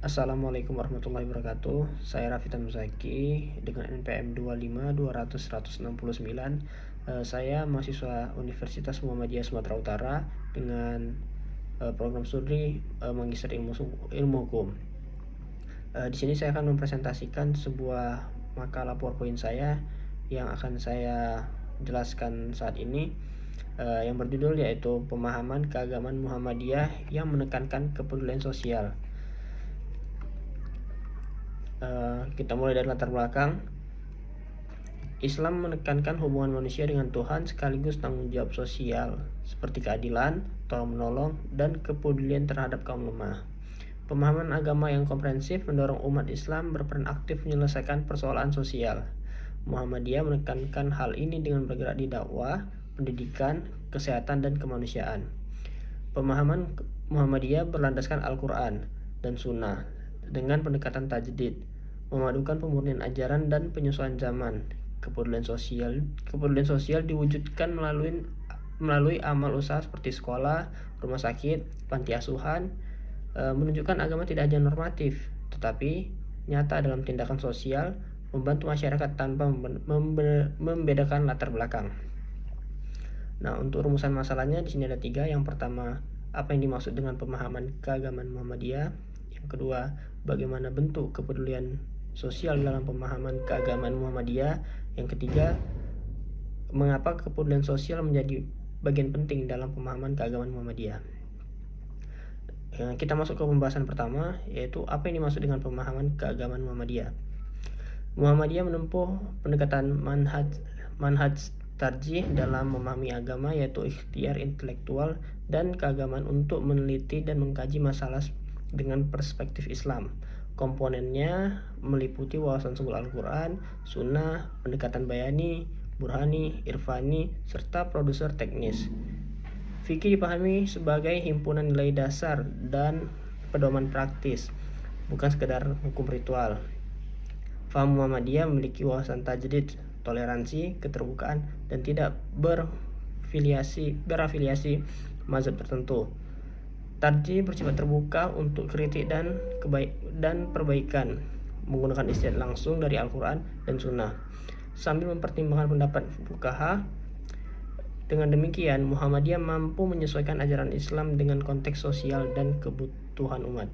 Assalamualaikum warahmatullahi wabarakatuh. Saya Rafitan Muzaki dengan NPM 25100 169. Saya mahasiswa Universitas Muhammadiyah Sumatera Utara dengan program studi Magister Ilmu Hukum. Di sini saya akan mempresentasikan sebuah makalah PowerPoint saya yang akan saya jelaskan saat ini, yang berjudul yaitu Pemahaman Keagamaan Muhammadiyah yang Menekankan Kepedulian Sosial. Kita mulai dari latar belakang. Islam menekankan hubungan manusia dengan Tuhan sekaligus tanggung jawab sosial seperti keadilan, tolong menolong, dan kepedulian terhadap kaum lemah. Pemahaman agama yang komprehensif mendorong umat Islam berperan aktif menyelesaikan persoalan sosial. Muhammadiyah menekankan hal ini dengan bergerak di dakwah, pendidikan, kesehatan, dan kemanusiaan. Pemahaman Muhammadiyah berlandaskan Al-Quran dan Sunnah dengan pendekatan tajdid, memadukan pemurnian ajaran dan penyesuaian zaman. Kepedulian sosial diwujudkan melalui amal usaha seperti sekolah, rumah sakit, panti asuhan, menunjukkan agama tidak hanya normatif, tetapi nyata dalam tindakan sosial, membantu masyarakat tanpa membedakan latar belakang. Nah, untuk rumusan masalahnya di sini ada 3. Yang pertama, apa yang dimaksud dengan pemahaman keagamaan Muhammadiyah? Yang kedua, bagaimana bentuk kepedulian sosial dalam pemahaman keagamaan Muhammadiyah? Yang ketiga, mengapa kepedulian sosial menjadi bagian penting dalam pemahaman keagamaan Muhammadiyah? Kita masuk ke pembahasan pertama, yaitu apa yang dimaksud dengan pemahaman keagamaan Muhammadiyah. Muhammadiyah menempuh pendekatan manhaj tarjih dalam memahami agama, yaitu ikhtiar intelektual dan keagamaan untuk meneliti dan mengkaji masalah dengan perspektif Islam. Komponennya meliputi wawasan sumber Al-Quran, Sunnah, pendekatan bayani, burhani, irfani, serta produser teknis. Fikih dipahami sebagai himpunan nilai dasar dan pedoman praktis, bukan sekedar hukum ritual. Faham Muhammadiyah memiliki wawasan tajdid, toleransi, keterbukaan, dan tidak berafiliasi mazhab tertentu. Tarjih bersifat terbuka untuk kritik dan perbaikan, menggunakan istilah langsung dari Al-Quran dan Sunnah, sambil mempertimbangkan pendapat fuqaha. Dengan demikian, Muhammadiyah mampu menyesuaikan ajaran Islam dengan konteks sosial dan kebutuhan umat.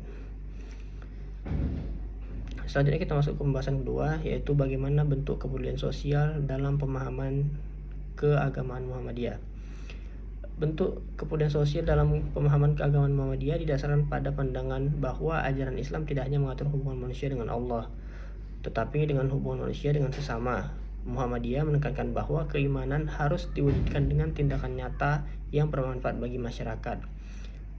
Selanjutnya kita masuk ke pembahasan kedua, yaitu bagaimana bentuk kepedulian sosial dalam pemahaman keagamaan Muhammadiyah. Bentuk kepedulian sosial dalam pemahaman keagamaan Muhammadiyah didasarkan pada pandangan bahwa ajaran Islam tidak hanya mengatur hubungan manusia dengan Allah, tetapi dengan hubungan manusia dengan sesama. Muhammadiyah menekankan bahwa keimanan harus diwujudkan dengan tindakan nyata yang bermanfaat bagi masyarakat.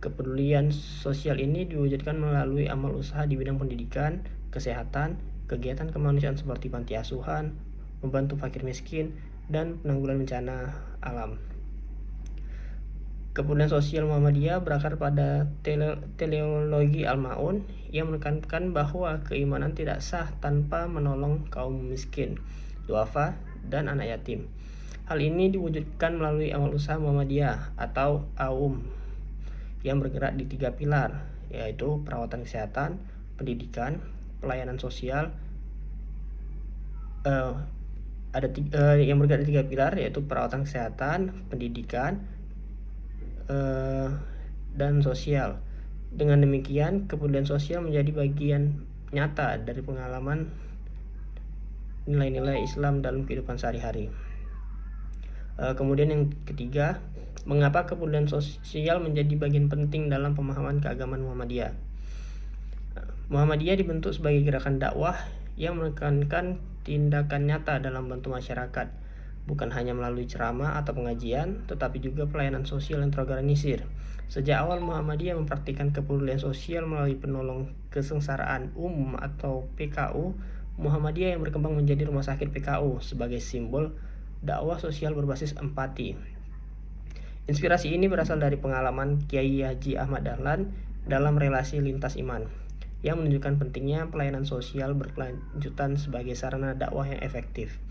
Kepedulian sosial ini diwujudkan melalui amal usaha di bidang pendidikan, kesehatan, kegiatan kemanusiaan seperti panti asuhan, membantu fakir miskin, dan penanggulangan bencana alam. Kepedulian sosial Muhammadiyah berakar pada teleologi Al-Ma'un yang menekankan bahwa keimanan tidak sah tanpa menolong kaum miskin, duafa, dan anak yatim. Hal ini diwujudkan melalui amal usaha Muhammadiyah atau AUM yang bergerak di 3 pilar, yaitu perawatan kesehatan, pendidikan, pelayanan sosial. Yang bergerak di 3 pilar, yaitu perawatan kesehatan, pendidikan, dan sosial. Dengan demikian, kepedulian sosial menjadi bagian nyata dari pengalaman nilai-nilai Islam dalam kehidupan sehari-hari. Kemudian yang ketiga, mengapa kepedulian sosial menjadi bagian penting dalam pemahaman keagamaan Muhammadiyah? Muhammadiyah dibentuk sebagai gerakan dakwah yang menekankan tindakan nyata dalam membantu masyarakat, bukan hanya melalui ceramah atau pengajian, tetapi juga pelayanan sosial yang terorganisir. Sejak awal Muhammadiyah mempraktikkan kepedulian sosial melalui penolong kesengsaraan umum atau PKU. Muhammadiyah yang berkembang menjadi rumah sakit PKU sebagai simbol dakwah sosial berbasis empati. Inspirasi ini berasal dari pengalaman Kiai Haji Ahmad Dahlan dalam relasi lintas iman, yang menunjukkan pentingnya pelayanan sosial berkelanjutan sebagai sarana dakwah yang efektif.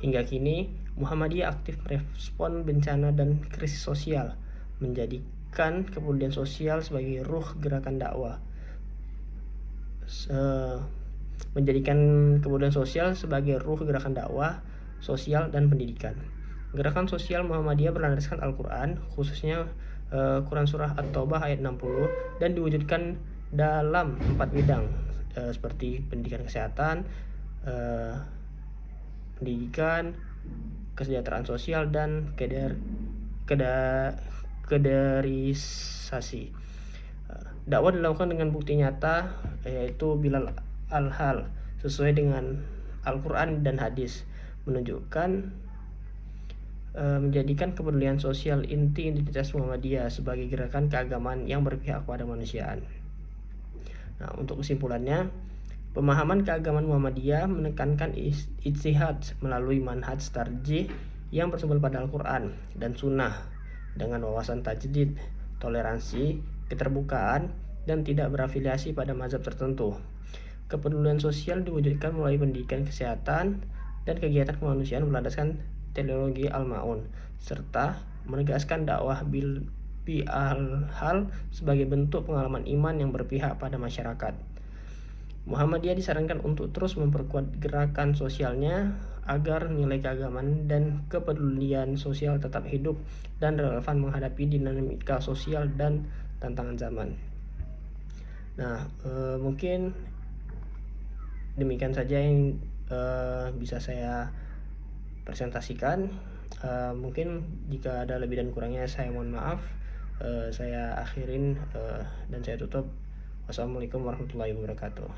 Hingga kini, Muhammadiyah aktif merespon bencana dan krisis sosial, menjadikan kepedulian sosial sebagai ruh gerakan dakwah. menjadikan kepedulian sosial sebagai ruh gerakan dakwah sosial dan pendidikan. Gerakan sosial Muhammadiyah berlandaskan Al-Quran, khususnya Quran Surah At-Taubah ayat 60, dan diwujudkan dalam 4 bidang seperti pendidikan kesehatan, pendidikan, kesejahteraan sosial, dan kaderisasi. Dakwah dilakukan dengan bukti nyata, yaitu bilal al-hal sesuai dengan Al-Quran dan hadis, menunjukkan menjadikan kepedulian sosial inti identitas Muhammadiyah sebagai gerakan keagamaan yang berpihak pada kemanusiaan. Nah, untuk kesimpulannya, pemahaman keagamaan Muhammadiyah menekankan ijtihad melalui manhaj tarjih yang bersumber pada Al-Quran dan Sunnah dengan wawasan tajdid, toleransi, keterbukaan, dan tidak berafiliasi pada mazhab tertentu. Kepedulian sosial diwujudkan melalui pendidikan kesehatan dan kegiatan kemanusiaan berlandaskan teologi Al-Ma'un, serta menegaskan dakwah bil al-hal sebagai bentuk pengalaman iman yang berpihak pada masyarakat. Muhammadiyah disarankan untuk terus memperkuat gerakan sosialnya agar nilai keagamaan dan kepedulian sosial tetap hidup dan relevan menghadapi dinamika sosial dan tantangan zaman. Nah, mungkin demikian saja yang bisa saya presentasikan. Mungkin jika ada lebih dan kurangnya saya mohon maaf. Saya akhirin dan saya tutup. Wassalamualaikum warahmatullahi wabarakatuh.